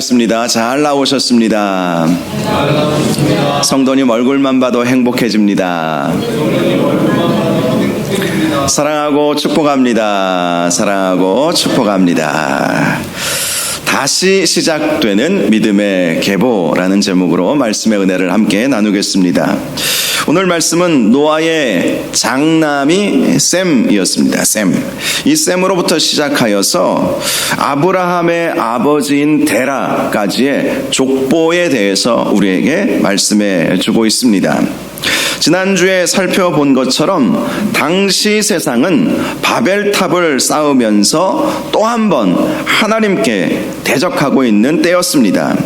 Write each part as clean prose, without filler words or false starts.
습니다. 잘 나오셨습니다. 성도님 얼굴만 봐도 행복해집니다. 사랑하고 축복합니다. 사랑하고 축복합니다. 다시 시작되는 믿음의 계보라는 제목으로 말씀의 은혜를 함께 나누겠습니다. 오늘 말씀은 노아의 장남이 셈이었습니다. 셈. 이 셈으로부터 시작하여서 아브라함의 아버지인 데라까지의 족보에 대해서 우리에게 말씀해 주고 있습니다. 지난주에 살펴본 것처럼 당시 세상은 바벨탑을 쌓으면서 또 한 번 하나님께 대적하고 있는 때였습니다.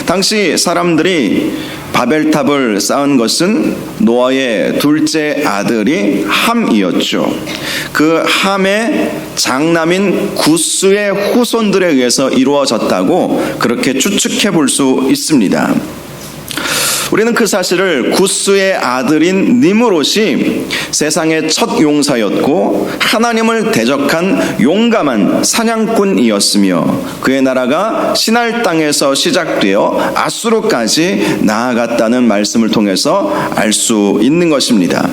당시 사람들이 바벨탑을 쌓은 것은 노아의 둘째 아들이 함이었죠. 그 함의 장남인 구스의 후손들에 의해서 이루어졌다고 그렇게 추측해 볼 수 있습니다. 우리는 그 사실을 구스의 아들인 니므롯이 세상의 첫 용사였고 하나님을 대적한 용감한 사냥꾼이었으며 그의 나라가 시날 땅에서 시작되어 아수르까지 나아갔다는 말씀을 통해서 알 수 있는 것입니다.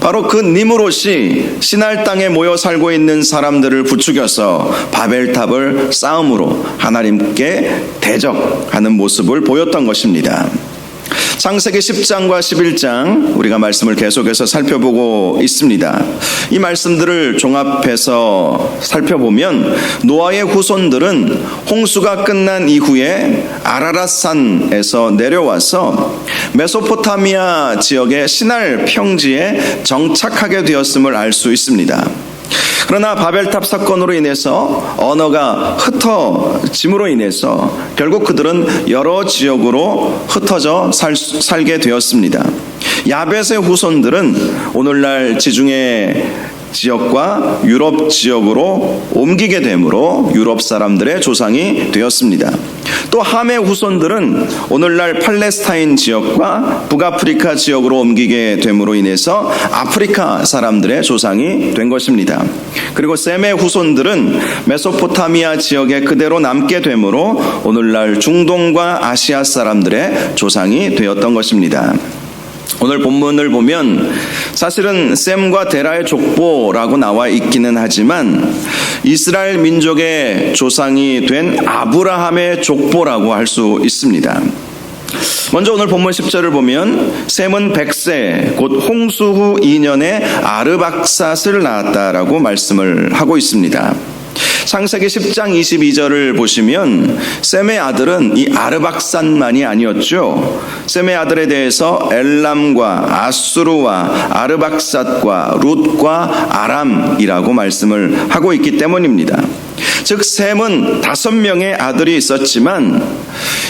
바로 그 니므롯이 시날 땅에 모여 살고 있는 사람들을 부추겨서 바벨탑을 쌓음으로 하나님께 대적하는 모습을 보였던 것입니다. 창세기 10장과 11장 우리가 말씀을 계속해서 살펴보고 있습니다. 이 말씀들을 종합해서 살펴보면 노아의 후손들은 홍수가 끝난 이후에 아라랏산에서 내려와서 메소포타미아 지역의 시날 평지에 정착하게 되었음을 알 수 있습니다. 그러나 바벨탑 사건으로 인해서 언어가 흩어짐으로 인해서 결국 그들은 여러 지역으로 흩어져 살게 되었습니다. 야벳의 후손들은 오늘날 지중해 지역과 유럽 지역으로 옮기게 되므로 유럽 사람들의 조상이 되었습니다. 또 함의 후손들은 오늘날 팔레스타인 지역과 북아프리카 지역으로 옮기게 됨으로 인해서 아프리카 사람들의 조상이 된 것입니다. 그리고 셈의 후손들은 메소포타미아 지역에 그대로 남게 되므로 오늘날 중동과 아시아 사람들의 조상이 되었던 것입니다. 오늘 본문을 보면 사실은 셈과 데라의 족보라고 나와 있기는 하지만 이스라엘 민족의 조상이 된 아브라함의 족보라고 할 수 있습니다. 먼저 오늘 본문 10절을 보면 셈은 100세 곧 홍수 후 2년에 아르박삿을 낳았다라고 말씀을 하고 있습니다. 창세기 10장 22절을 보시면 셈의 아들은 이 아르박삿만이 아니었죠. 셈의 아들에 대해서 엘람과 아수르와 아르박삿과 룻과 아람이라고 말씀을 하고 있기 때문입니다. 즉 셈은 5명의 아들이 있었지만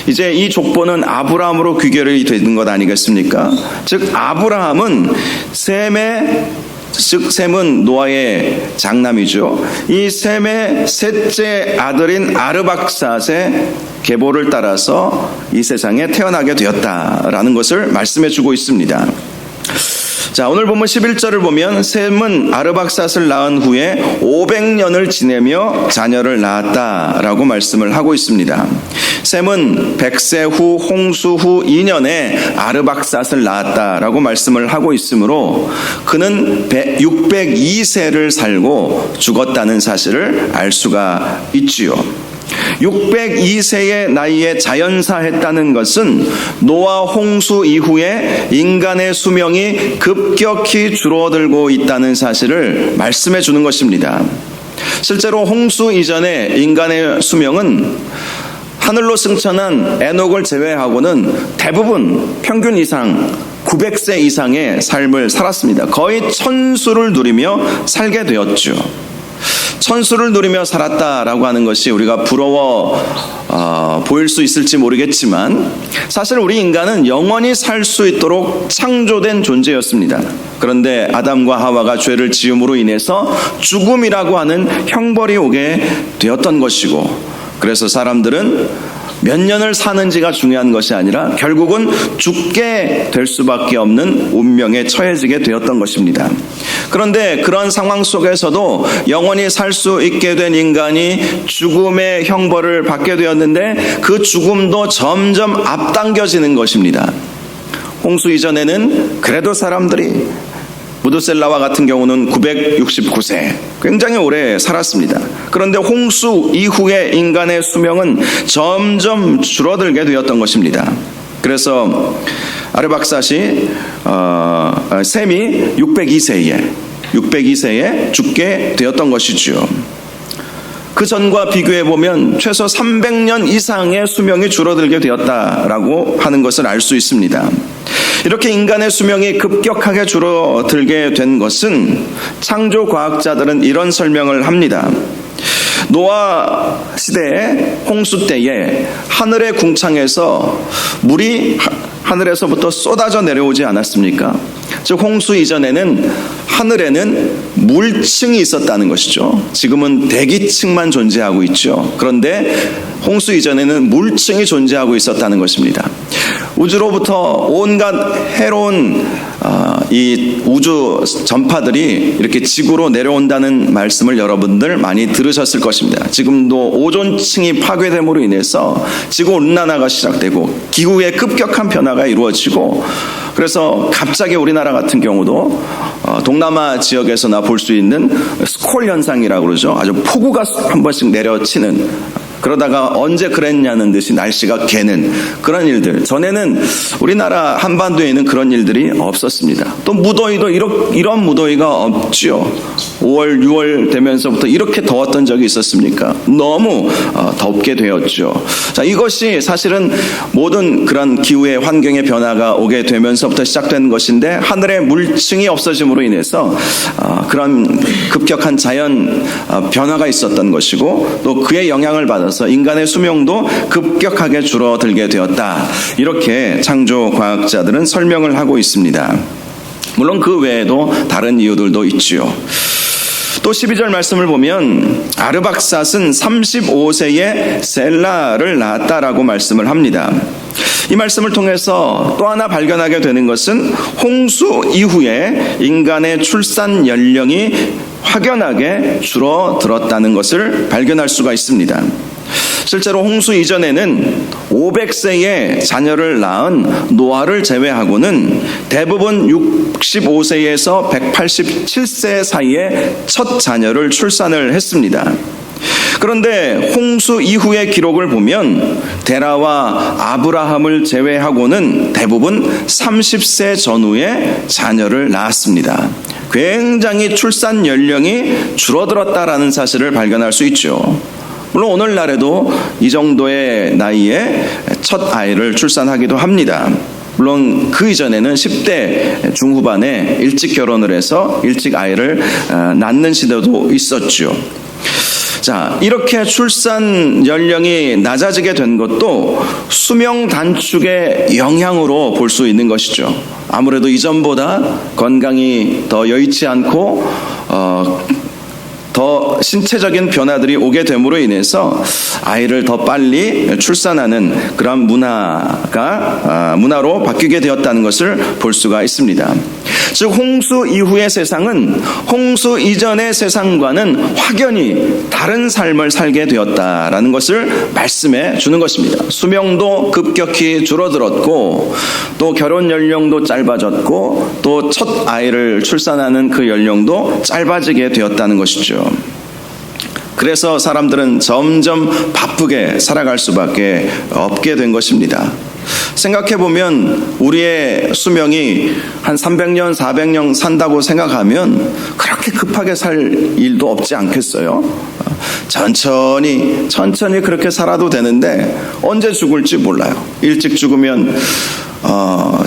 이제 이 족보는 아브라함으로 귀결이 되는 것 아니겠습니까? 즉 아브라함은 셈은 노아의 장남이죠. 이 셈의 셋째 아들인 아르박삿의 계보를 따라서 이 세상에 태어나게 되었다라는 것을 말씀해 주고 있습니다. 자, 오늘 본문 11절을 보면 셈은 아르박삿을 낳은 후에 500년을 지내며 자녀를 낳았다라고 말씀을 하고 있습니다. 셈은 100세 후 홍수 후 2년에 아르박삿을 낳았다라고 말씀을 하고 있으므로 그는 602세를 살고 죽었다는 사실을 알 수가 있지요. 602세의 나이에 자연사했다는 것은 노아 홍수 이후에 인간의 수명이 급격히 줄어들고 있다는 사실을 말씀해 주는 것입니다. 실제로 홍수 이전에 인간의 수명은 하늘로 승천한 에녹을 제외하고는 대부분 평균 이상 900세 이상의 삶을 살았습니다. 거의 천수를 누리며 살게 되었죠. 천수를 누리며 살았다라고 하는 것이 우리가 부러워 보일 수 있을지 모르겠지만 사실 우리 인간은 영원히 살 수 있도록 창조된 존재였습니다. 그런데 아담과 하와가 죄를 지음으로 인해서 죽음이라고 하는 형벌이 오게 되었던 것이고 그래서 사람들은 몇 년을 사는지가 중요한 것이 아니라 결국은 죽게 될 수밖에 없는 운명에 처해지게 되었던 것입니다. 그런데 그런 상황 속에서도 영원히 살 수 있게 된 인간이 죽음의 형벌을 받게 되었는데 그 죽음도 점점 앞당겨지는 것입니다. 홍수 이전에는 그래도 사람들이 무드셀라와 같은 경우는 969세, 굉장히 오래 살았습니다. 그런데 홍수 이후에 인간의 수명은 점점 줄어들게 되었던 것입니다. 그래서 아르박삿이 셈이 602세에 죽게 되었던 것이죠. 그 전과 비교해보면 최소 300년 이상의 수명이 줄어들게 되었다라고 하는 것을 알 수 있습니다. 이렇게 인간의 수명이 급격하게 줄어들게 된 것은 창조 과학자들은 이런 설명을 합니다. 노아 시대에 홍수 때에 하늘의 궁창에서 물이 하늘에서부터 쏟아져 내려오지 않았습니까? 즉 홍수 이전에는 하늘에는 물층이 있었다는 것이죠. 지금은 대기층만 존재하고 있죠. 그런데 홍수 이전에는 물층이 존재하고 있었다는 것입니다. 우주로부터 온갖 해로운 이 우주 전파들이 이렇게 지구로 내려온다는 말씀을 여러분들 많이 들으셨을 것입니다. 지금도 오존층이 파괴됨으로 인해서 지구 온난화가 시작되고 기후의 급격한 변화가 이루어지고, 그래서 갑자기 우리나라 같은 경우도 동남아 지역에서나 볼 수 있는 스콜 현상이라고 그러죠. 아주 폭우가 한 번씩 내려치는, 그러다가 언제 그랬냐는 듯이 날씨가 개는 그런 일들. 전에는 우리나라 한반도에는 그런 일들이 없었습니다. 또 무더위도 이런 무더위가 없죠. 5월, 6월 되면서부터 이렇게 더웠던 적이 있었습니까? 너무 덥게 되었죠. 자, 이것이 사실은 모든 그런 기후의 환경의 변화가 오게 되면서부터 시작된 것인데, 하늘의 물층이 없어짐으로 인해서 그런 급격한 자연 변화가 있었던 것이고, 또 그의 영향을 받아서 인간의 수명도 급격하게 줄어들게 되었다. 이렇게 창조 과학자들은 설명을 하고 있습니다. 물론 그 외에도 다른 이유들도 있지요. 또 12절 말씀을 보면 아르박삿은 35세에 셀라를 낳았다라고 말씀을 합니다. 이 말씀을 통해서 또 하나 발견하게 되는 것은 홍수 이후에 인간의 출산 연령이 확연하게 줄어들었다는 것을 발견할 수가 있습니다. 실제로 홍수 이전에는 500세에 자녀를 낳은 노아를 제외하고는 대부분 65세에서 187세 사이에 첫 자녀를 출산을 했습니다. 그런데 홍수 이후의 기록을 보면 데라와 아브라함을 제외하고는 대부분 30세 전후에 자녀를 낳았습니다. 굉장히 출산 연령이 줄어들었다라는 사실을 발견할 수 있죠. 물론 오늘날에도 이 정도의 나이에 첫 아이를 출산하기도 합니다. 물론 그 이전에는 10대 중후반에 일찍 결혼을 해서 일찍 아이를 낳는 시대도 있었죠. 자, 이렇게 출산 연령이 낮아지게 된 것도 수명 단축의 영향으로 볼 수 있는 것이죠. 아무래도 이전보다 건강이 더 여의치 않고 더 신체적인 변화들이 오게 됨으로 인해서 아이를 더 빨리 출산하는 그런 문화로 바뀌게 되었다는 것을 볼 수가 있습니다. 즉 홍수 이후의 세상은 홍수 이전의 세상과는 확연히 다른 삶을 살게 되었다라는 것을 말씀해 주는 것입니다. 수명도 급격히 줄어들었고, 또 결혼 연령도 짧아졌고, 또 첫 아이를 출산하는 그 연령도 짧아지게 되었다는 것이죠. 그래서 사람들은 점점 바쁘게 살아갈 수밖에 없게 된 것입니다. 생각해보면 우리의 수명이 한 300년, 400년 산다고 생각하면 그렇게 급하게 살 일도 없지 않겠어요? 천천히 그렇게 살아도 되는데 언제 죽을지 몰라요. 일찍 죽으면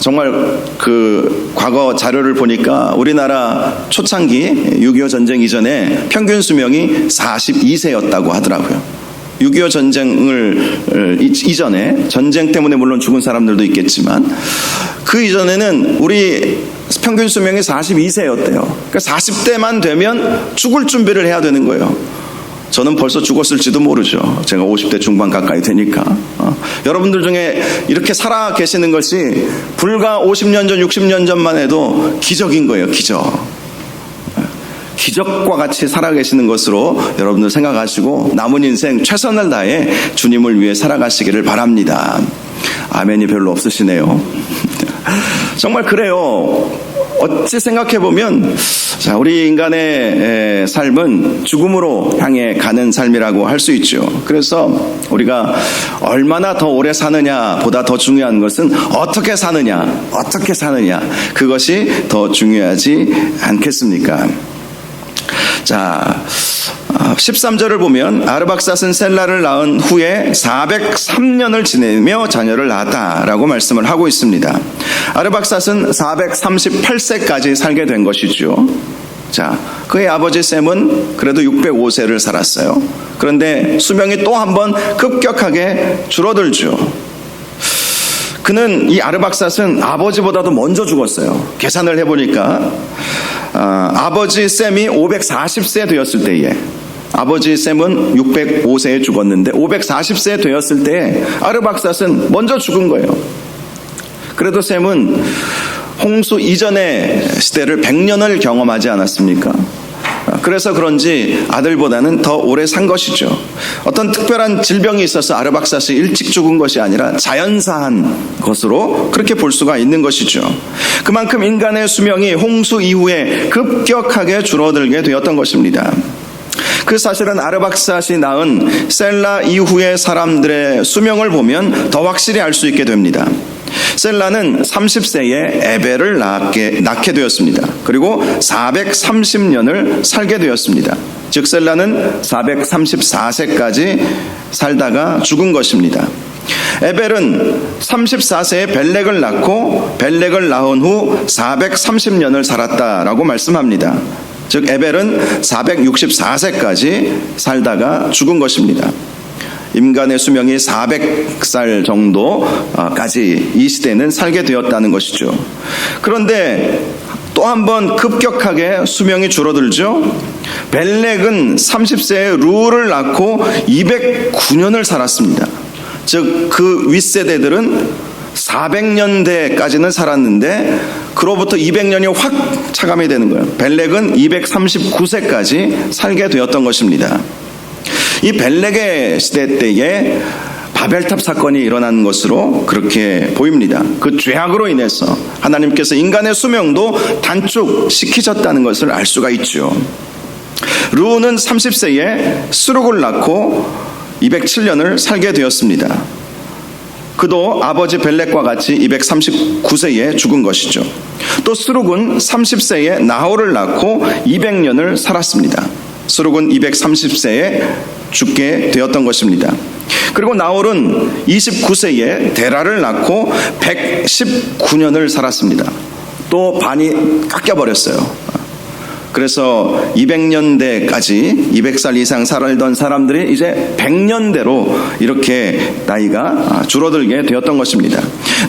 정말 그 과거 자료를 보니까 우리나라 초창기 6.25 전쟁 이전에 평균 수명이 42세였다고 하더라고요. 6.25 전쟁을 이전에, 전쟁 때문에 물론 죽은 사람들도 있겠지만 그 이전에는 우리 평균 수명이 42세였대요. 그러니까 40대만 되면 죽을 준비를 해야 되는 거예요. 저는 벌써 죽었을지도 모르죠. 제가 50대 중반 가까이 되니까. 여러분들 중에 이렇게 살아 계시는 것이 불과 50년 전, 60년 전만 해도 기적인 거예요. 기적. 기적과 같이 살아계시는 것으로 여러분들 생각하시고 남은 인생 최선을 다해 주님을 위해 살아가시기를 바랍니다. 아멘이 별로 없으시네요. 정말 그래요. 어찌 생각해보면 우리 인간의 삶은 죽음으로 향해 가는 삶이라고 할 수 있죠. 그래서 우리가 얼마나 더 오래 사느냐 보다 더 중요한 것은 어떻게 사느냐 그것이 더 중요하지 않겠습니까? 자, 13절을 보면 아르박삿은 셀라를 낳은 후에 403년을 지내며 자녀를 낳았다라고 말씀을 하고 있습니다. 아르박삿은 438세까지 살게 된 것이죠. 자, 그의 아버지 셈은 그래도 605세를 살았어요. 그런데 수명이 또 한 번 급격하게 줄어들죠. 그는 이 아르박삿은 아버지보다도 먼저 죽었어요. 계산을 해보니까 아버지 셈이 540세 되었을 때에, 아버지 셈은 605세에 죽었는데 540세 되었을 때에 아르박삿은 먼저 죽은 거예요. 그래도 셈은 홍수 이전의 시대를 100년을 경험하지 않았습니까? 그래서 그런지 아들보다는 더 오래 산 것이죠. 어떤 특별한 질병이 있어서 아르박삿이 일찍 죽은 것이 아니라 자연사한 것으로 그렇게 볼 수가 있는 것이죠. 그만큼 인간의 수명이 홍수 이후에 급격하게 줄어들게 되었던 것입니다. 그 사실은 아르박삿이 낳은 셀라 이후의 사람들의 수명을 보면 더 확실히 알 수 있게 됩니다. 셀라는 30세에 에벨을 낳게 되었습니다. 그리고 430년을 살게 되었습니다. 즉 셀라는 434세까지 살다가 죽은 것입니다. 에벨은 34세에 벨렉을 낳고 벨렉을 낳은 후 430년을 살았다라고 말씀합니다. 즉 에벨은 464세까지 살다가 죽은 것입니다. 인간의 수명이 400살 정도까지 이 시대는 살게 되었다는 것이죠. 그런데 또 한 번 급격하게 수명이 줄어들죠. 벨렉은 30세에 루를 낳고 209년을 살았습니다. 즉 그 윗세대들은 400년대까지는 살았는데 그로부터 200년이 확 차감이 되는 거예요. 벨렉은 239세까지 살게 되었던 것입니다. 이 벨렉의 시대 때에 바벨탑 사건이 일어난 것으로 그렇게 보입니다. 그 죄악으로 인해서 하나님께서 인간의 수명도 단축시키셨다는 것을 알 수가 있죠. 루는 30세에 스룩을 낳고 207년을 살게 되었습니다. 그도 아버지 벨렉과 같이 239세에 죽은 것이죠. 또 스룩은 30세에 나홀을 낳고 200년을 살았습니다. 스룩은 230세에 죽게 되었던 것입니다. 그리고 나홀은 29세에 데라를 낳고 119년을 살았습니다. 또 반이 깎여버렸어요. 그래서 200년대까지 200살 이상 살던 사람들이 이제 100년대로 이렇게 나이가 줄어들게 되었던 것입니다.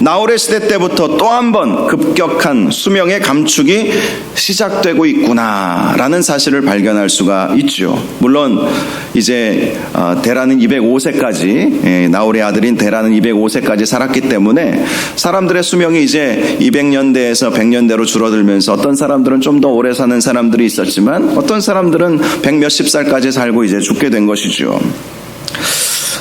나홀의 시대 때부터 또 한 번 급격한 수명의 감축이 시작되고 있구나라는 사실을 발견할 수가 있죠. 물론 이제 데라는 205세까지, 나홀의 아들인 데라는 205세까지 살았기 때문에 사람들의 수명이 이제 200년대에서 100년대로 줄어들면서 어떤 사람들은 좀 더 오래 사는 사람들이 있었지만 어떤 사람들은 100몇십 살까지 살고 이제 죽게 된 것이죠.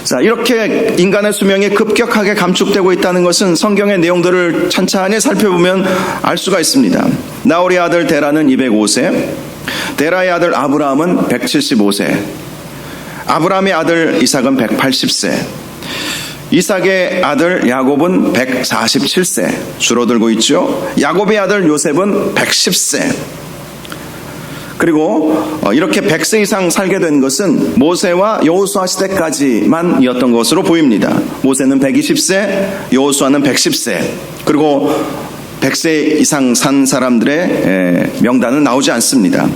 자, 이렇게 인간의 수명이 급격하게 감축되고 있다는 것은 성경의 내용들을 찬찬히 살펴보면 알 수가 있습니다. 나홀의 아들 데라는 205세, 데라의 아들 아브라함은 175세, 아브라함의 아들 이삭은 180세, 이삭의 아들 야곱은 147세 줄어들고 있죠. 야곱의 아들 요셉은 110세. 그리고 이렇게 100세 이상 살게 된 것은 모세와 여호수아 시대까지만이었던 것으로 보입니다. 모세는 120세, 여호수아는 110세. 그리고 100세 이상 산 사람들의 명단은 나오지 않습니다.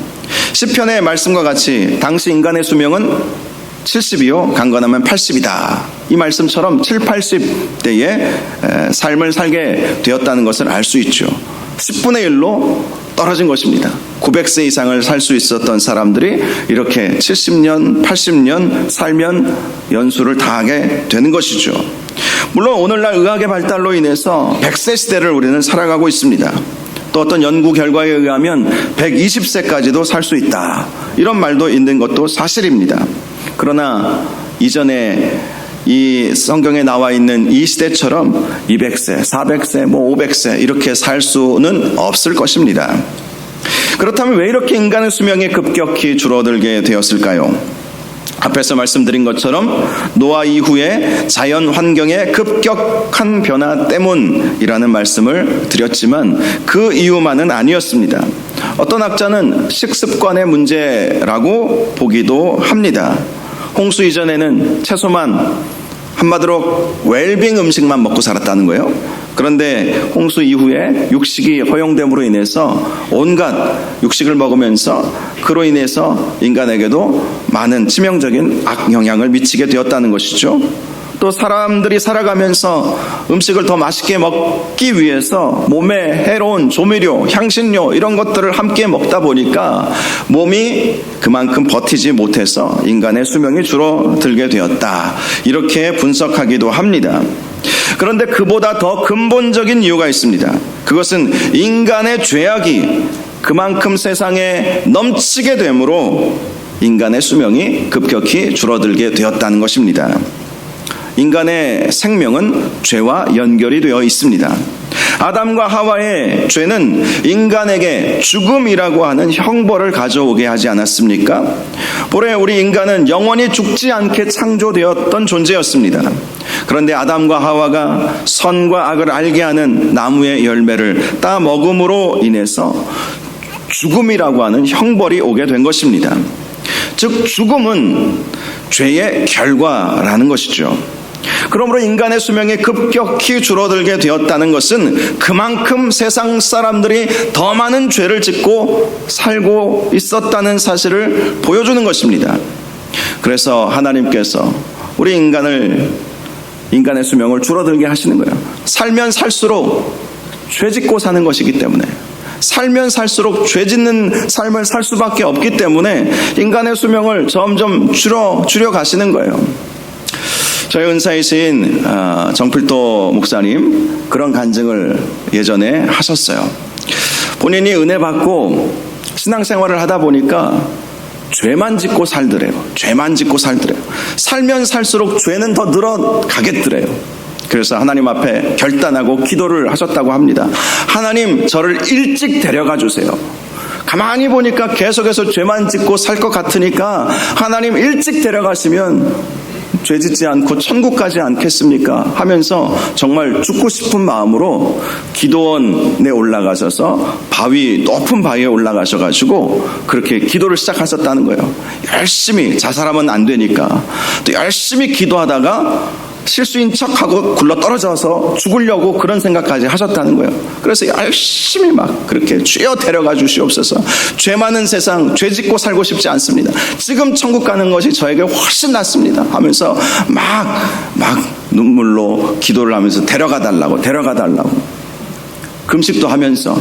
시편의 말씀과 같이 당시 인간의 수명은 70이요 강건하면 80이다. 이 말씀처럼 7, 80대의 삶을 살게 되었다는 것을 알 수 있죠. 10분의 1로 떨어진 것입니다. 900세 이상을 살 수 있었던 사람들이 이렇게 70년, 80년 살면 연수를 다하게 되는 것이죠. 물론 오늘날 의학의 발달로 인해서 100세 시대를 우리는 살아가고 있습니다. 또 어떤 연구 결과에 의하면 120세까지도 살 수 있다, 이런 말도 있는 것도 사실입니다. 그러나 이전에 이 성경에 나와 있는 이 시대처럼 200세, 400세, 500세 이렇게 살 수는 없을 것입니다. 그렇다면 왜 이렇게 인간의 수명이 급격히 줄어들게 되었을까요? 앞에서 말씀드린 것처럼 노아 이후에 자연 환경의 급격한 변화 때문이라는 말씀을 드렸지만 그 이유만은 아니었습니다. 어떤 학자는 식습관의 문제라고 보기도 합니다. 홍수 이전에는 채소만, 한마디로 웰빙 음식만 먹고 살았다는 거예요. 그런데 홍수 이후에 육식이 허용됨으로 인해서 온갖 육식을 먹으면서 그로 인해서 인간에게도 많은 치명적인 악영향을 미치게 되었다는 것이죠. 또 사람들이 살아가면서 음식을 더 맛있게 먹기 위해서 몸에 해로운 조미료, 향신료 이런 것들을 함께 먹다 보니까 몸이 그만큼 버티지 못해서 인간의 수명이 줄어들게 되었다, 이렇게 분석하기도 합니다. 그런데 그보다 더 근본적인 이유가 있습니다. 그것은 인간의 죄악이 그만큼 세상에 넘치게 되므로 인간의 수명이 급격히 줄어들게 되었다는 것입니다. 인간의 생명은 죄와 연결이 되어 있습니다. 아담과 하와의 죄는 인간에게 죽음이라고 하는 형벌을 가져오게 하지 않았습니까? 본래 우리 인간은 영원히 죽지 않게 창조되었던 존재였습니다. 그런데 아담과 하와가 선과 악을 알게 하는 나무의 열매를 따 먹음으로 인해서 죽음이라고 하는 형벌이 오게 된 것입니다. 즉 죽음은 죄의 결과라는 것이죠. 그러므로 인간의 수명이 급격히 줄어들게 되었다는 것은 그만큼 세상 사람들이 더 많은 죄를 짓고 살고 있었다는 사실을 보여주는 것입니다. 그래서 하나님께서 우리 인간의 수명을 줄어들게 하시는 거예요. 살면 살수록 죄 짓고 사는 것이기 때문에, 살면 살수록 죄 짓는 삶을 살 수밖에 없기 때문에 인간의 수명을 점점 줄여 가시는 거예요. 저희 은사이신 정필도 목사님 그런 간증을 예전에 하셨어요. 본인이 은혜 받고 신앙생활을 하다 보니까 죄만 짓고 살더래요. 죄만 짓고 살더래요. 살면 살수록 죄는 더 늘어가겠더래요. 그래서 하나님 앞에 결단하고 기도를 하셨다고 합니다. 하나님, 저를 일찍 데려가 주세요. 가만히 보니까 계속해서 죄만 짓고 살 것 같으니까 하나님 일찍 데려가시면 죄 짓지 않고 천국 가지 않겠습니까? 하면서 정말 죽고 싶은 마음으로 기도원에 올라가셔서 높은 바위에 올라가셔가지고 그렇게 기도를 시작하셨다는 거예요. 열심히, 자살하면 안 되니까 또 열심히 기도하다가 실수인 척하고 굴러 떨어져서 죽으려고 그런 생각까지 하셨다는 거예요. 그래서 열심히 막 그렇게 주여 데려가 주시옵소서. 죄 많은 세상, 죄 짓고 살고 싶지 않습니다. 지금 천국 가는 것이 저에게 훨씬 낫습니다. 하면서 막 눈물로 기도를 하면서 데려가 달라고. 금식도 하면서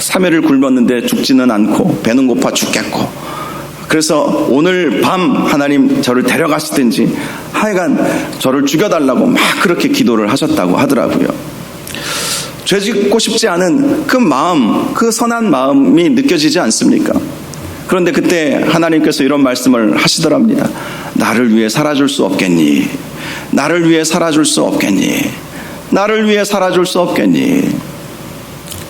3일을 굶었는데 죽지는 않고 배는 고파 죽겠고, 그래서 오늘 밤 하나님 저를 데려가시든지 하여간 저를 죽여달라고 막 그렇게 기도를 하셨다고 하더라고요. 죄 짓고 싶지 않은 그 마음, 그 선한 마음이 느껴지지 않습니까? 그런데 그때 하나님께서 이런 말씀을 하시더랍니다. 나를 위해 살아줄 수 없겠니? 나를 위해 살아줄 수 없겠니? 나를 위해 살아줄 수 없겠니?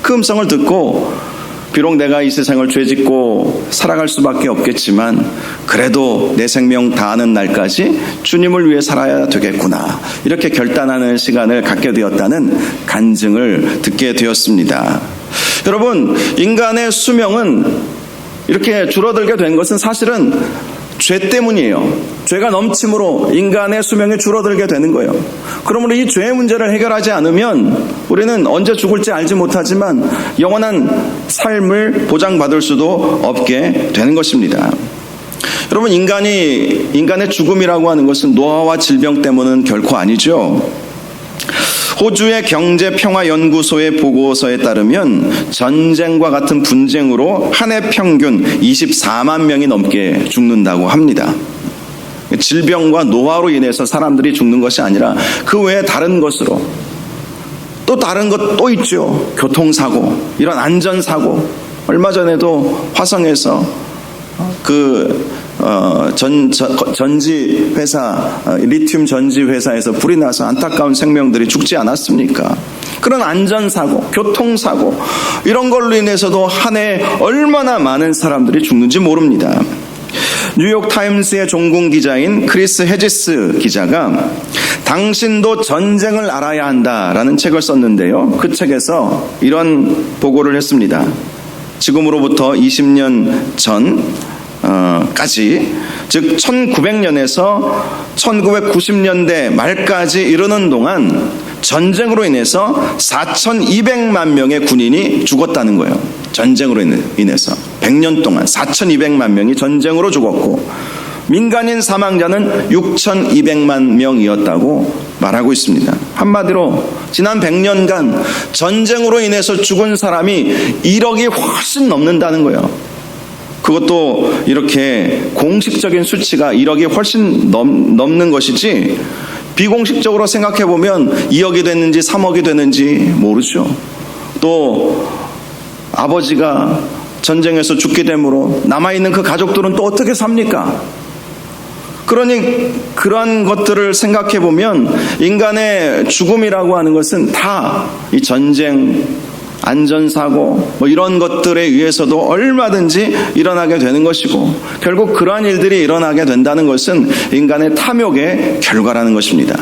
그 음성을 듣고 비록 내가 이 세상을 죄짓고 살아갈 수밖에 없겠지만 그래도 내 생명 다하는 날까지 주님을 위해 살아야 되겠구나, 이렇게 결단하는 시간을 갖게 되었다는 간증을 듣게 되었습니다. 여러분, 인간의 수명은 이렇게 줄어들게 된 것은 사실은 죄 때문이에요. 죄가 넘침으로 인간의 수명이 줄어들게 되는 거예요. 그러므로 이 죄의 문제를 해결하지 않으면 우리는 언제 죽을지 알지 못하지만 영원한 삶을 보장받을 수도 없게 되는 것입니다. 여러분, 인간의 죽음이라고 하는 것은 노화와 질병 때문은 결코 아니죠. 호주의 경제평화연구소의 보고서에 따르면 전쟁과 같은 분쟁으로 한 해 평균 24만 명이 넘게 죽는다고 합니다. 질병과 노화로 인해서 사람들이 죽는 것이 아니라 그 외에 다른 것으로, 또 다른 것 또 있죠. 교통사고, 이런 안전사고. 얼마 전에도 화성에서 전지 회사, 리튬 전지 회사에서 불이 나서 안타까운 생명들이 죽지 않았습니까? 그런 안전사고, 교통사고, 이런 걸로 인해서도 한 해 얼마나 많은 사람들이 죽는지 모릅니다. 뉴욕타임스의 종군 기자인 크리스 헤지스 기자가 당신도 전쟁을 알아야 한다라는 책을 썼는데요. 그 책에서 이런 보고를 했습니다. 지금으로부터 20년 전까지, 즉 1900년에서 1990년대 말까지 이르는 동안 전쟁으로 인해서 4,200만 명의 군인이 죽었다는 거예요. 전쟁으로 인해서 100년 동안 4,200만 명이 전쟁으로 죽었고, 민간인 사망자는 6,200만 명이었다고 말하고 있습니다. 한마디로 지난 100년간 전쟁으로 인해서 죽은 사람이 1억이 훨씬 넘는다는 거예요. 그것도 이렇게 공식적인 수치가 1억이 훨씬 넘는 것이지, 비공식적으로 생각해 보면 2억이 됐는지 3억이 됐는지 모르죠. 또 아버지가 전쟁에서 죽게 되므로 남아있는 그 가족들은 또 어떻게 삽니까? 그러니 그러한 것들을 생각해 보면 인간의 죽음이라고 하는 것은 다 이 전쟁, 안전사고 이런 것들에 의해서도 얼마든지 일어나게 되는 것이고, 결국 그러한 일들이 일어나게 된다는 것은 인간의 탐욕의 결과라는 것입니다.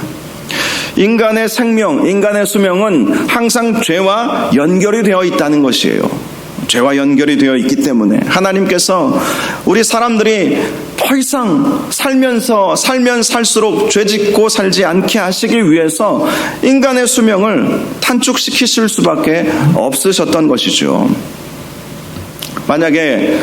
인간의 생명, 인간의 수명은 항상 죄와 연결이 되어 있다는 것이에요. 죄와 연결이 되어 있기 때문에 하나님께서 우리 사람들이 더 이상 살면 살수록 죄짓고 살지 않게 하시기 위해서 인간의 수명을 단축시키실 수밖에 없으셨던 것이죠. 만약에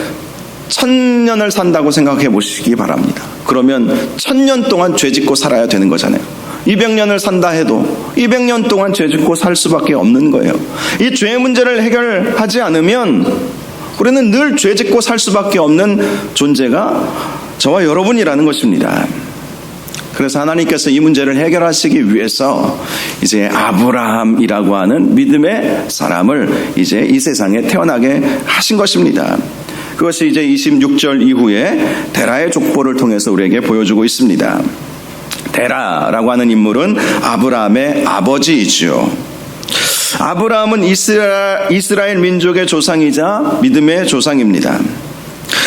1000년을 산다고 생각해 보시기 바랍니다. 그러면 1000년 동안 죄짓고 살아야 되는 거잖아요. 200년을 산다 해도 200년 동안 죄짓고 살 수밖에 없는 거예요. 이 죄 문제를 해결하지 않으면 우리는 늘 죄짓고 살 수밖에 없는 존재가 저와 여러분이라는 것입니다. 그래서 하나님께서 이 문제를 해결하시기 위해서 이제 아브라함이라고 하는 믿음의 사람을 이제 이 세상에 태어나게 하신 것입니다. 그것이 이제 26절 이후에 데라의 족보를 통해서 우리에게 보여주고 있습니다. 데라라고 하는 인물은 아브라함의 아버지이죠. 아브라함은 이스라엘 민족의 조상이자 믿음의 조상입니다.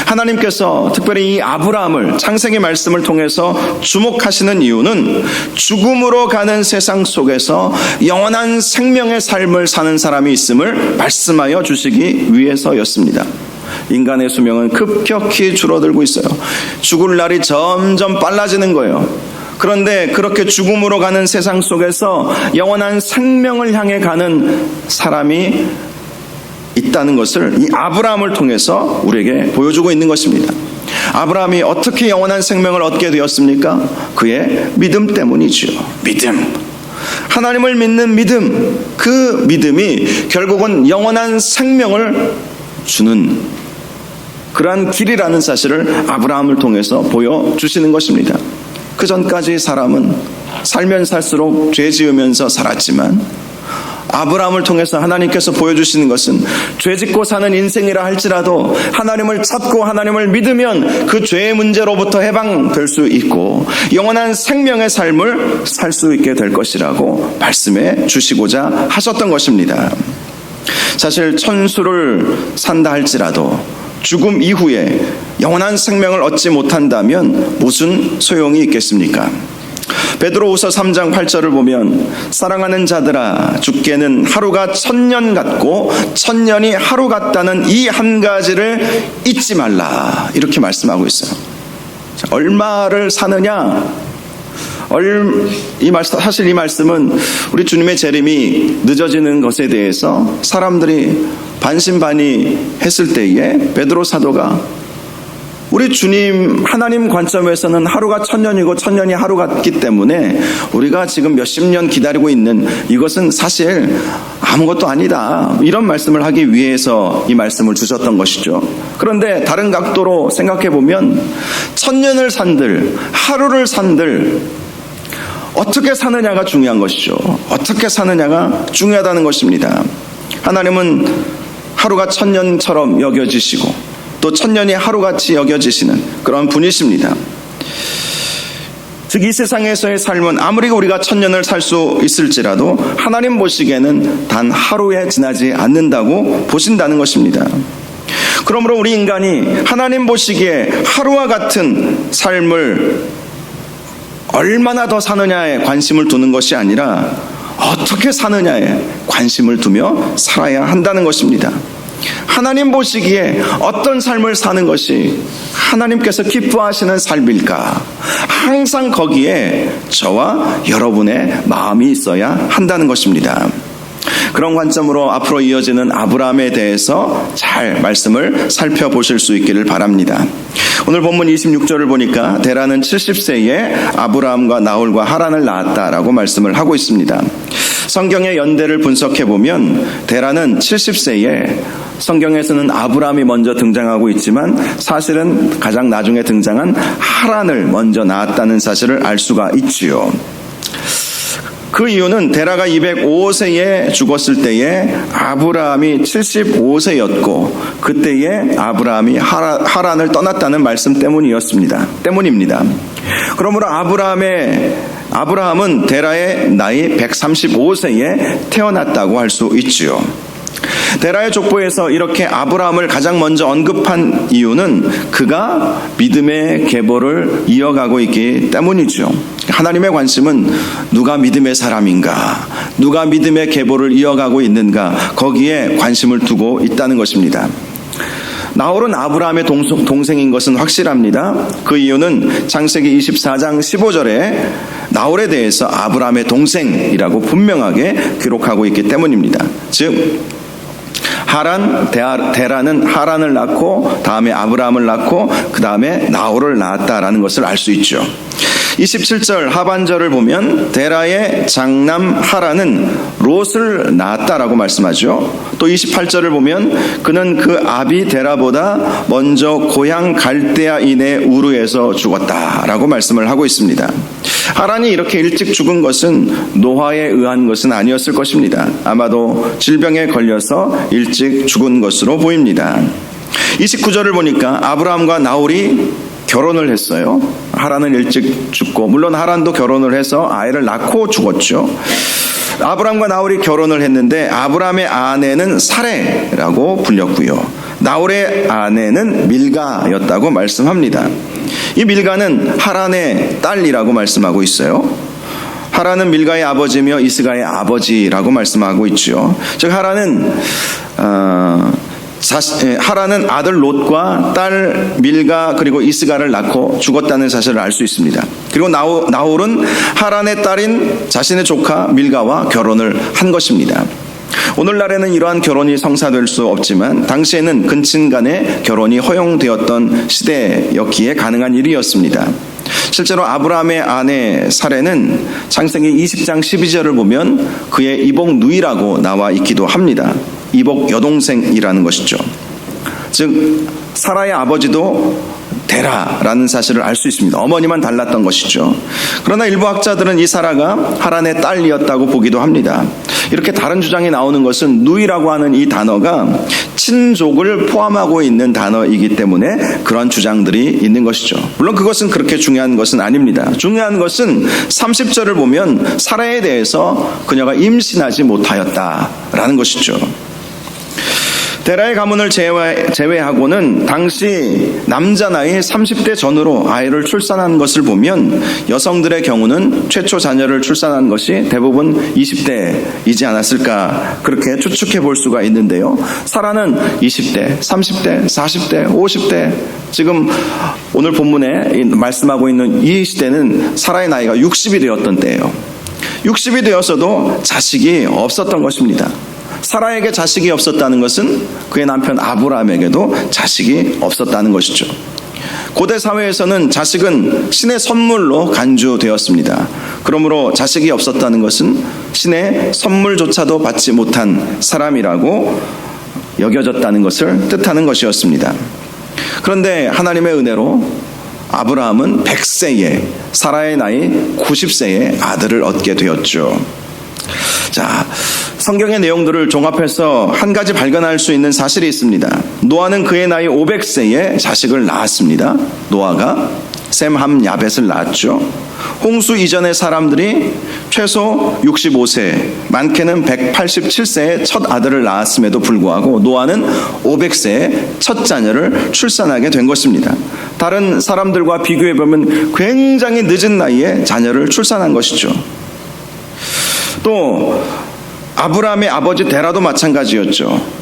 하나님께서 특별히 이 아브라함을 창세기 말씀을 통해서 주목하시는 이유는 죽음으로 가는 세상 속에서 영원한 생명의 삶을 사는 사람이 있음을 말씀하여 주시기 위해서였습니다. 인간의 수명은 급격히 줄어들고 있어요. 죽을 날이 점점 빨라지는 거예요. 그런데 그렇게 죽음으로 가는 세상 속에서 영원한 생명을 향해 가는 사람이 있다는 것을 이 아브라함을 통해서 우리에게 보여주고 있는 것입니다. 아브라함이 어떻게 영원한 생명을 얻게 되었습니까? 그의 믿음 때문이죠. 믿음. 하나님을 믿는 믿음. 그 믿음이 결국은 영원한 생명을 주는 그러한 길이라는 사실을 아브라함을 통해서 보여주시는 것입니다. 그 전까지 사람은 살면 살수록 죄 지으면서 살았지만 아브라함을 통해서 하나님께서 보여주시는 것은 죄 짓고 사는 인생이라 할지라도 하나님을 찾고 하나님을 믿으면 그 죄의 문제로부터 해방될 수 있고 영원한 생명의 삶을 살 수 있게 될 것이라고 말씀해 주시고자 하셨던 것입니다. 사실 천수를 산다 할지라도 죽음 이후에 영원한 생명을 얻지 못한다면 무슨 소용이 있겠습니까? 베드로후서 3장 8절을 보면 사랑하는 자들아 죽게는 하루가 1000년 같고 1000년이 하루 같다는 이 한 가지를 잊지 말라 이렇게 말씀하고 있어요. 얼마를 사느냐? 사실 이 말씀은 우리 주님의 재림이 늦어지는 것에 대해서 사람들이 반신반의 했을 때에 베드로 사도가 우리 주님 하나님 관점에서는 하루가 천년이고 천년이 하루 같기 때문에 우리가 지금 몇십 년 기다리고 있는 이것은 사실 아무것도 아니다, 이런 말씀을 하기 위해서 이 말씀을 주셨던 것이죠. 그런데 다른 각도로 생각해 보면 천년을 산들 하루를 산들 어떻게 사느냐가 중요한 것이죠. 어떻게 사느냐가 중요하다는 것입니다. 하나님은 하루가 천년처럼 여겨지시고 또 천년이 하루같이 여겨지시는 그런 분이십니다. 즉 이 세상에서의 삶은 아무리 우리가 천년을 살 수 있을지라도 하나님 보시기에는 단 하루에 지나지 않는다고 보신다는 것입니다. 그러므로 우리 인간이 하나님 보시기에 하루와 같은 삶을 얼마나 더 사느냐에 관심을 두는 것이 아니라 어떻게 사느냐에 관심을 두며 살아야 한다는 것입니다. 하나님 보시기에 어떤 삶을 사는 것이 하나님께서 기뻐하시는 삶일까? 항상 거기에 저와 여러분의 마음이 있어야 한다는 것입니다. 그런 관점으로 앞으로 이어지는 아브라함에 대해서 잘 말씀을 살펴보실 수 있기를 바랍니다. 오늘 본문 26절을 보니까 데라는 70세에 아브라함과 나홀과 하란을 낳았다라고 말씀을 하고 있습니다. 성경의 연대를 분석해보면 데라는 70세에 성경에서는 아브라함이 먼저 등장하고 있지만 사실은 가장 나중에 등장한 하란을 먼저 낳았다는 사실을 알 수가 있지요. 그 이유는 데라가 205세에 죽었을 때에 아브라함이 75세였고 그때에 아브라함이 하란을 떠났다는 말씀 때문입니다. 그러므로 아브라함은 데라의 나이 135세에 태어났다고 할 수 있지요. 데라의 족보에서 이렇게 아브라함을 가장 먼저 언급한 이유는 그가 믿음의 계보를 이어가고 있기 때문이죠. 하나님의 관심은 누가 믿음의 사람인가, 누가 믿음의 계보를 이어가고 있는가, 거기에 관심을 두고 있다는 것입니다. 나홀은 아브라함의 동생인 것은 확실합니다. 그 이유는 창세기 24장 15절에 나홀에 대해서 아브라함의 동생이라고 분명하게 기록하고 있기 때문입니다. 즉 데라는 하란을 낳고 다음에 아브라함을 낳고 그 다음에 나홀을 낳았다라는 것을 알 수 있죠. 27절 하반절을 보면 데라의 장남 하란은 롯을 낳았다라고 말씀하죠. 또 28절을 보면 그는 그 아비 데라보다 먼저 고향 갈대아인의 우르에서 죽었다라고 말씀을 하고 있습니다. 하란이 이렇게 일찍 죽은 것은 노화에 의한 것은 아니었을 것입니다. 아마도 질병에 걸려서 일찍 죽은 것으로 보입니다. 29절을 보니까 아브라함과 나홀이 결혼을 했어요. 하란은 일찍 죽고, 물론 하란도 결혼을 해서 아이를 낳고 죽었죠. 아브라함과 나홀이 결혼을 했는데 아브라함의 아내는 사레라고 불렸고요. 나홀의 아내는 밀가였다고 말씀합니다. 이 밀가는 하란의 딸이라고 말씀하고 있어요. 하란은 밀가의 아버지며 이스가의 아버지라고 말씀하고 있죠. 즉 하란은 아들 롯과 딸 밀가 그리고 이스가를 낳고 죽었다는 사실을 알 수 있습니다. 그리고 나홀은 하란의 딸인 자신의 조카 밀가와 결혼을 한 것입니다. 오늘날에는 이러한 결혼이 성사될 수 없지만 당시에는 근친 간의 결혼이 허용되었던 시대였기에 가능한 일이었습니다. 실제로 아브라함의 아내 사레는 창세기 20장 12절을 보면 그의 이복 누이라고 나와 있기도 합니다. 이복 여동생이라는 것이죠. 즉 사라의 아버지도 데라라는 사실을 알 수 있습니다. 어머니만 달랐던 것이죠. 그러나 일부 학자들은 이 사라가 하란의 딸이었다고 보기도 합니다. 이렇게 다른 주장이 나오는 것은 누이라고 하는 이 단어가 친족을 포함하고 있는 단어이기 때문에 그런 주장들이 있는 것이죠. 물론 그것은 그렇게 중요한 것은 아닙니다. 중요한 것은 30절을 보면 사라에 대해서 그녀가 임신하지 못하였다라는 것이죠. 데라의 가문을 제외하고는 당시 남자 나이 30대 전후로 아이를 출산한 것을 보면 여성들의 경우는 최초 자녀를 출산한 것이 대부분 20대이지 않았을까 그렇게 추측해 볼 수가 있는데요. 사라는 20대, 30대, 40대, 50대 지금 오늘 본문에 말씀하고 있는 이 시대는 사라의 나이가 60이 되었던 때예요. 60이 되었어도 자식이 없었던 것입니다. 사라에게 자식이 없었다는 것은 그의 남편 아브라함에게도 자식이 없었다는 것이죠. 고대 사회에서는 자식은 신의 선물로 간주되었습니다. 그러므로 자식이 없었다는 것은 신의 선물조차도 받지 못한 사람이라고 여겨졌다는 것을 뜻하는 것이었습니다. 그런데 하나님의 은혜로 아브라함은 100세에, 사라의 나이 90세에 아들을 얻게 되었죠. 자, 성경의 내용들을 종합해서 한 가지 발견할 수 있는 사실이 있습니다. 노아는 그의 나이 500세에 자식을 낳았습니다. 노아가 셈, 함, 야벳을 낳았죠. 홍수 이전의 사람들이 최소 65세, 많게는 187세에 첫 아들을 낳았음에도 불구하고 노아는 500세에 첫 자녀를 출산하게 된 것입니다. 다른 사람들과 비교해보면 굉장히 늦은 나이에 자녀를 출산한 것이죠. 또 아브라함의 아버지 데라도 마찬가지였죠.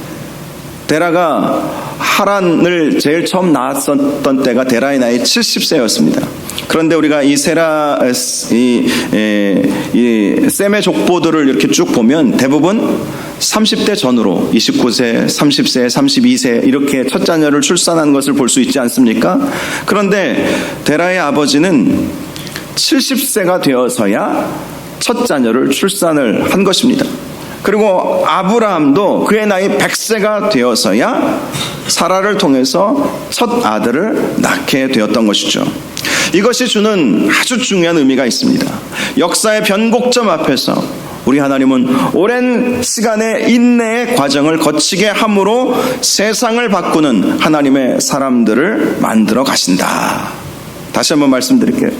데라가 하란을 제일 처음 낳았었던 때가 데라의 나이 70세였습니다. 그런데 우리가 이 셈의 족보들을 이렇게 쭉 보면 대부분 30대 전후로 29세, 30세, 32세 이렇게 첫 자녀를 출산한 것을 볼 수 있지 않습니까? 그런데 데라의 아버지는 70세가 되어서야 첫 자녀를 출산을 한 것입니다. 그리고 아브라함도 그의 나이 100세가 되어서야 사라를 통해서 첫 아들을 낳게 되었던 것이죠. 이것이 주는 아주 중요한 의미가 있습니다. 역사의 변곡점 앞에서 우리 하나님은 오랜 시간의 인내의 과정을 거치게 함으로 세상을 바꾸는 하나님의 사람들을 만들어 가신다. 다시 한번 말씀드릴게요.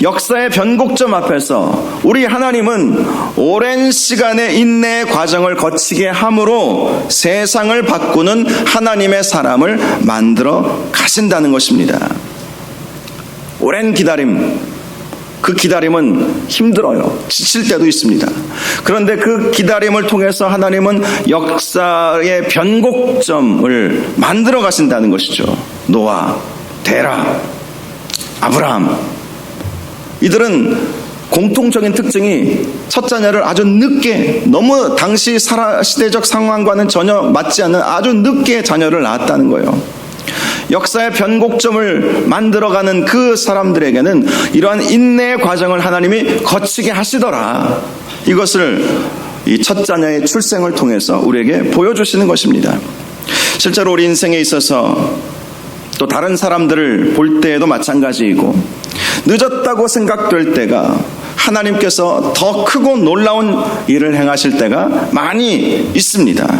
역사의 변곡점 앞에서 우리 하나님은 오랜 시간의 인내의 과정을 거치게 함으로 세상을 바꾸는 하나님의 사람을 만들어 가신다는 것입니다. 오랜 기다림, 그 기다림은 힘들어요. 지칠 때도 있습니다. 그런데 그 기다림을 통해서 하나님은 역사의 변곡점을 만들어 가신다는 것이죠. 노아, 데라, 아브라함, 이들은 공통적인 특징이 첫 자녀를 아주 늦게, 너무 당시 시대적 상황과는 전혀 맞지 않는 아주 늦게 자녀를 낳았다는 거예요. 역사의 변곡점을 만들어가는 그 사람들에게는 이러한 인내의 과정을 하나님이 거치게 하시더라. 이것을 이 첫 자녀의 출생을 통해서 우리에게 보여주시는 것입니다. 실제로 우리 인생에 있어서 또 다른 사람들을 볼 때에도 마찬가지이고, 늦었다고 생각될 때가 하나님께서 더 크고 놀라운 일을 행하실 때가 많이 있습니다.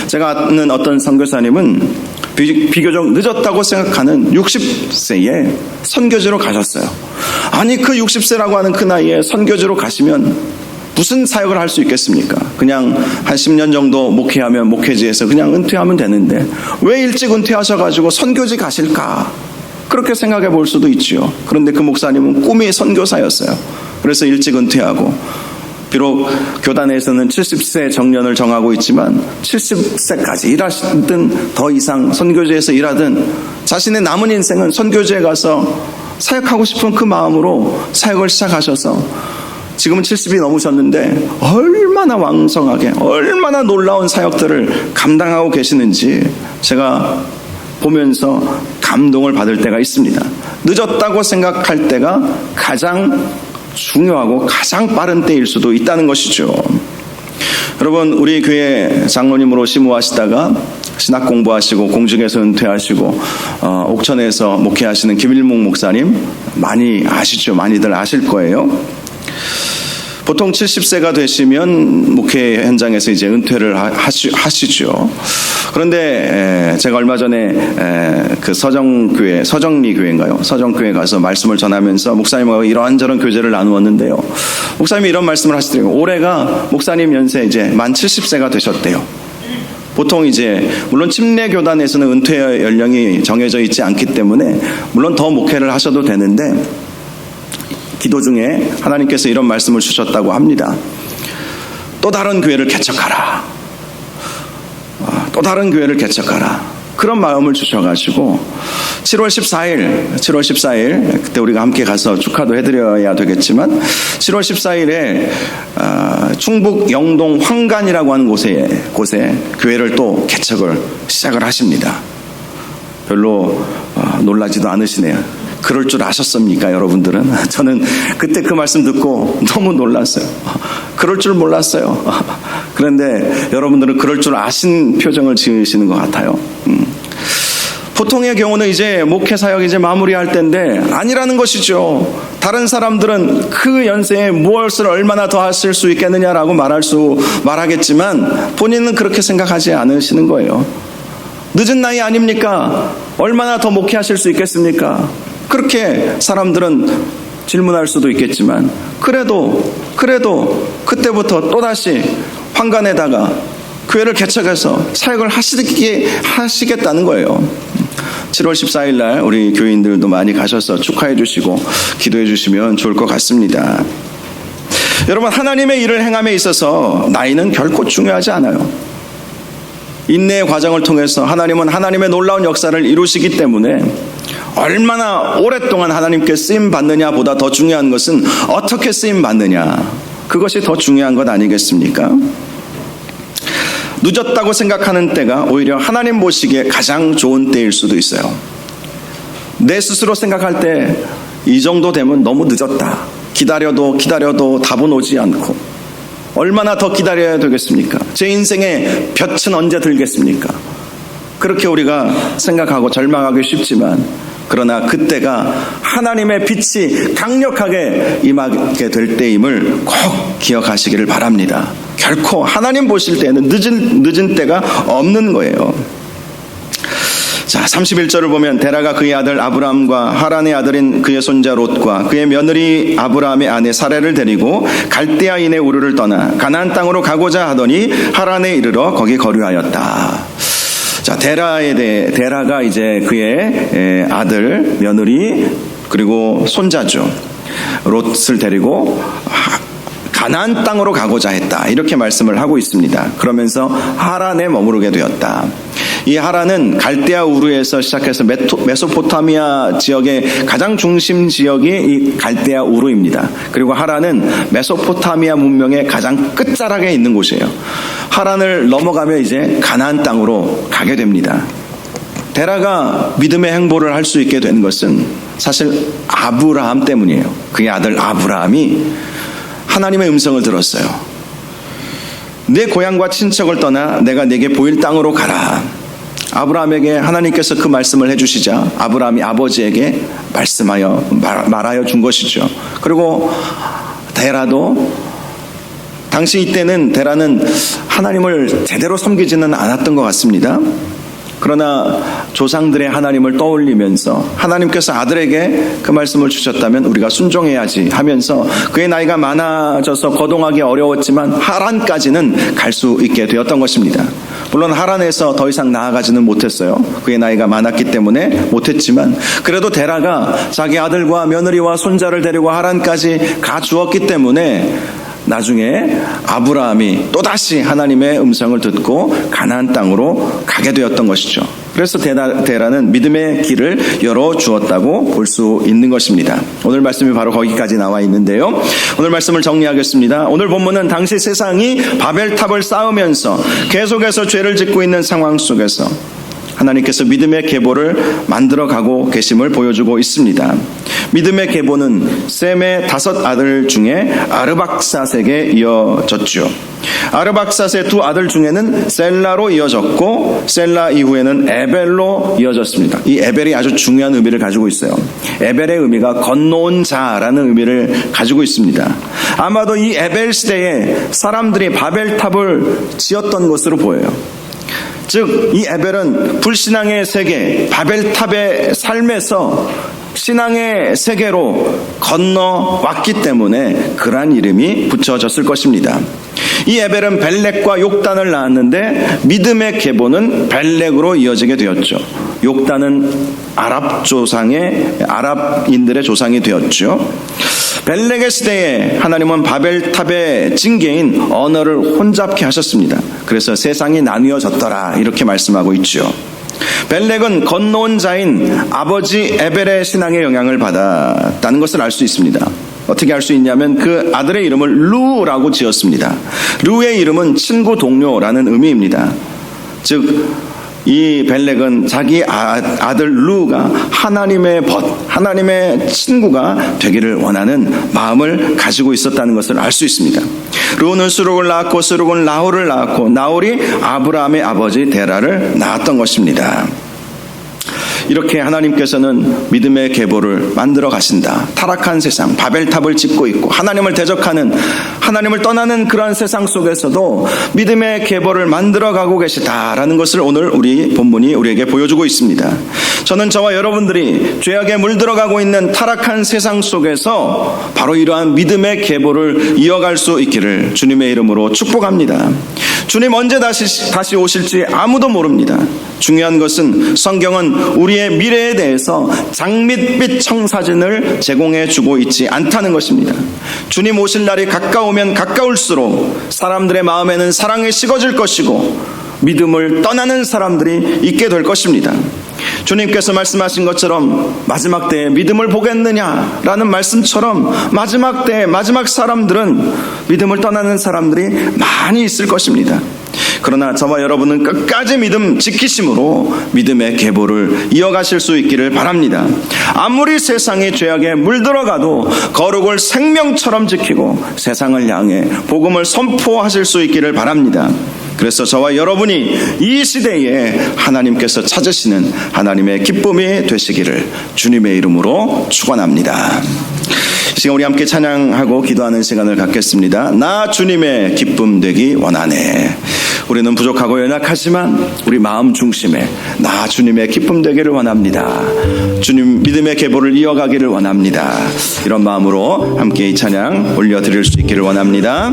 제가 아는 어떤 선교사님은 비교적 늦었다고 생각하는 60세에 선교지로 가셨어요. 아니, 그 60세라고 하는 그 나이에 선교지로 가시면 무슨 사역을 할 수 있겠습니까? 그냥 한 10년 정도 목회하면 목회지에서 그냥 은퇴하면 되는데 왜 일찍 은퇴하셔가지고 선교지 가실까? 그렇게 생각해 볼 수도 있죠. 그런데 그 목사님은 꿈이 선교사였어요. 그래서 일찍 은퇴하고, 비록 교단에서는 70세 정년을 정하고 있지만 70세까지 일하시든 더 이상 선교지에서 일하든 자신의 남은 인생은 선교지에 가서 사역하고 싶은 그 마음으로 사역을 시작하셔서 지금은 70이 넘으셨는데 얼마나 왕성하게, 얼마나 놀라운 사역들을 감당하고 계시는지 제가 보면서 감동을 받을 때가 있습니다. 늦었다고 생각할 때가 가장 중요하고 가장 빠른 때일 수도 있다는 것이죠. 여러분, 우리 교회 장로님으로 심우하시다가 신학 공부하시고 공직에서 은퇴하시고 옥천에서 목회하시는 김일묵 목사님 많이 아시죠? 많이들 아실 거예요. 보통 70세가 되시면 목회 현장에서 이제 은퇴를 하시죠. 그런데 제가 얼마 전에 그 서정리 교회인가요? 서정교회 가서 말씀을 전하면서 목사님하고 이러한저런 교제를 나누었는데요. 목사님이 이런 말씀을 하시더라고요. 올해가 목사님 연세 이제 만 70세가 되셨대요. 보통 이제 물론 침례교단에서는 은퇴 연령이 정해져 있지 않기 때문에 물론 더 목회를 하셔도 되는데, 기도 중에 하나님께서 이런 말씀을 주셨다고 합니다. 또 다른 교회를 개척하라. 또 다른 교회를 개척하라. 그런 마음을 주셔가지고 7월 14일 그때 우리가 함께 가서 축하도 해드려야 되겠지만 7월 14일에 충북 영동 황간이라고 하는 곳에 교회를 또 개척을 시작을 하십니다. 별로 놀라지도 않으시네요. 그럴 줄 아셨습니까, 여러분들은? 저는 그때 그 말씀 듣고 너무 놀랐어요. 그럴 줄 몰랐어요. 그런데 여러분들은 그럴 줄 아신 표정을 지으시는 것 같아요. 보통의 경우는 이제 목회 사역 이제 마무리할 때인데 아니라는 것이죠. 다른 사람들은 그 연세에 무엇을 얼마나 더 하실 수 있겠느냐라고 말하겠지만 본인은 그렇게 생각하지 않으시는 거예요. 늦은 나이 아닙니까? 얼마나 더 목회하실 수 있겠습니까? 그렇게 사람들은 질문할 수도 있겠지만 그래도 그때부터 또다시 황간에다가 교회를 개척해서 사역을 하시겠다는 거예요. 7월 14일 날 우리 교인들도 많이 가셔서 축하해 주시고 기도해 주시면 좋을 것 같습니다. 여러분, 하나님의 일을 행함에 있어서 나이는 결코 중요하지 않아요. 인내의 과정을 통해서 하나님은 하나님의 놀라운 역사를 이루시기 때문에 얼마나 오랫동안 하나님께 쓰임 받느냐 보다 더 중요한 것은 어떻게 쓰임 받느냐, 그것이 더 중요한 것 아니겠습니까? 늦었다고 생각하는 때가 오히려 하나님 보시기에 가장 좋은 때일 수도 있어요. 내 스스로 생각할 때 이 정도 되면 너무 늦었다, 기다려도 답은 오지 않고 얼마나 더 기다려야 되겠습니까? 제 인생의 볕은 언제 들겠습니까? 그렇게 우리가 생각하고 절망하기 쉽지만, 그러나 그때가 하나님의 빛이 강력하게 임하게 될 때임을 꼭 기억하시기를 바랍니다. 결코 하나님 보실 때에는 늦은 때가 없는 거예요. 자, 31절을 보면 데라가 그의 아들 아브람과 하란의 아들인 그의 손자 롯과 그의 며느리 아브람의 아내 사레를 데리고 갈대아인의 우르를 떠나 가나안 땅으로 가고자 하더니 하란에 이르러 거기 거류하였다. 자, 데라가 이제 그의 아들, 며느리, 그리고 손자죠. 롯을 데리고 가나안 땅으로 가고자 했다, 이렇게 말씀을 하고 있습니다. 그러면서 하란에 머무르게 되었다. 이 하란은 갈대아 우르에서 시작해서 메소포타미아 지역의 가장 중심 지역이 이 갈대아 우르입니다. 그리고 하란은 메소포타미아 문명의 가장 끝자락에 있는 곳이에요. 하란을 넘어가면 이제 가나안 땅으로 가게 됩니다. 데라가 믿음의 행보를 할 수 있게 된 것은 사실 아브라함 때문이에요. 그의 아들 아브라함이 하나님의 음성을 들었어요. 내 고향과 친척을 떠나 내가 내게 보일 땅으로 가라. 아브라함에게 하나님께서 그 말씀을 해주시자 아브라함이 아버지에게 말하여 준 것이죠. 그리고 데라도 당시 이때는 데라는 하나님을 제대로 섬기지는 않았던 것 같습니다. 그러나 조상들의 하나님을 떠올리면서 하나님께서 아들에게 그 말씀을 주셨다면 우리가 순종해야지 하면서 그의 나이가 많아져서 거동하기 어려웠지만 하란까지는 갈 수 있게 되었던 것입니다. 물론 하란에서 더 이상 나아가지는 못했어요. 그의 나이가 많았기 때문에 못했지만 그래도 데라가 자기 아들과 며느리와 손자를 데리고 하란까지 가주었기 때문에 나중에 아브라함이 또다시 하나님의 음성을 듣고 가나안 땅으로 가게 되었던 것이죠. 그래서 데라는 믿음의 길을 열어주었다고 볼 수 있는 것입니다. 오늘 말씀이 바로 거기까지 나와 있는데요. 오늘 말씀을 정리하겠습니다. 오늘 본문은 당시 세상이 바벨탑을 쌓으면서 계속해서 죄를 짓고 있는 상황 속에서 하나님께서 믿음의 계보를 만들어가고 계심을 보여주고 있습니다. 믿음의 계보는 셈의 5 아들 중에 아르박삿에게 이어졌죠. 아르박삿의 2 아들 중에는 셀라로 이어졌고 셀라 이후에는 에벨로 이어졌습니다. 이 에벨이 아주 중요한 의미를 가지고 있어요. 에벨의 의미가 건너온 자라는 의미를 가지고 있습니다. 아마도 이 에벨 시대에 사람들이 바벨탑을 지었던 것으로 보여요. 즉, 이 에벨은 불신앙의 세계, 바벨탑의 삶에서 신앙의 세계로 건너왔기 때문에 그러한 이름이 붙여졌을 것입니다. 이 에벨은 벨렉과 욕단을 낳았는데 믿음의 계보는 벨렉으로 이어지게 되었죠. 욕단은 아랍인들의 조상이 되었죠. 벨렉의 시대에 하나님은 바벨탑의 징계인 언어를 혼잡케 하셨습니다. 그래서 세상이 나뉘어졌더라, 이렇게 말씀하고 있죠. 벨렉은 건너온 자인 아버지 에벨의 신앙의 영향을 받았다는 것을 알 수 있습니다. 어떻게 알 수 있냐면 그 아들의 이름을 루라고 지었습니다. 루의 이름은 친구 동료라는 의미입니다. 즉 이 벨렉은 자기 아들 루가 하나님의 하나님의 친구가 되기를 원하는 마음을 가지고 있었다는 것을 알 수 있습니다. 루는 수룩을 낳았고 수룩은 나홀을 낳았고 나홀이 아브라함의 아버지 데라를 낳았던 것입니다. 이렇게 하나님께서는 믿음의 계보를 만들어 가신다. 타락한 세상, 바벨탑을 짓고 있고 하나님을 대적하는, 하나님을 떠나는 그러한 세상 속에서도 믿음의 계보를 만들어 가고 계시다라는 것을 오늘 우리 본문이 우리에게 보여주고 있습니다. 저는 저와 여러분들이 죄악에 물들어가고 있는 타락한 세상 속에서 바로 이러한 믿음의 계보를 이어갈 수 있기를 주님의 이름으로 축복합니다. 주님 언제 다시 오실지 아무도 모릅니다. 중요한 것은 성경은 우리의 미래에 대해서 장밋빛 청사진을 제공해 주고 있지 않다는 것입니다. 주님 오실 날이 가까우면 가까울수록 사람들의 마음에는 사랑이 식어질 것이고 믿음을 떠나는 사람들이 있게 될 것입니다. 주님께서 말씀하신 것처럼 마지막 때에 믿음을 보겠느냐라는 말씀처럼 마지막 때에 마지막 사람들은 믿음을 떠나는 사람들이 많이 있을 것입니다. 그러나 저와 여러분은 끝까지 믿음 지키심으로 믿음의 계보를 이어가실 수 있기를 바랍니다. 아무리 세상이 죄악에 물들어가도 거룩을 생명처럼 지키고 세상을 향해 복음을 선포하실 수 있기를 바랍니다. 그래서 저와 여러분이 이 시대에 하나님께서 찾으시는 하나님의 기쁨이 되시기를 주님의 이름으로 축원합니다. 이 시간 우리 함께 찬양하고 기도하는 시간을 갖겠습니다. 나 주님의 기쁨 되기 원하네. 우리는 부족하고 연약하지만 우리 마음 중심에 나 주님의 기쁨 되기를 원합니다. 주님 믿음의 계보를 이어가기를 원합니다. 이런 마음으로 함께 이 찬양 올려드릴 수 있기를 원합니다.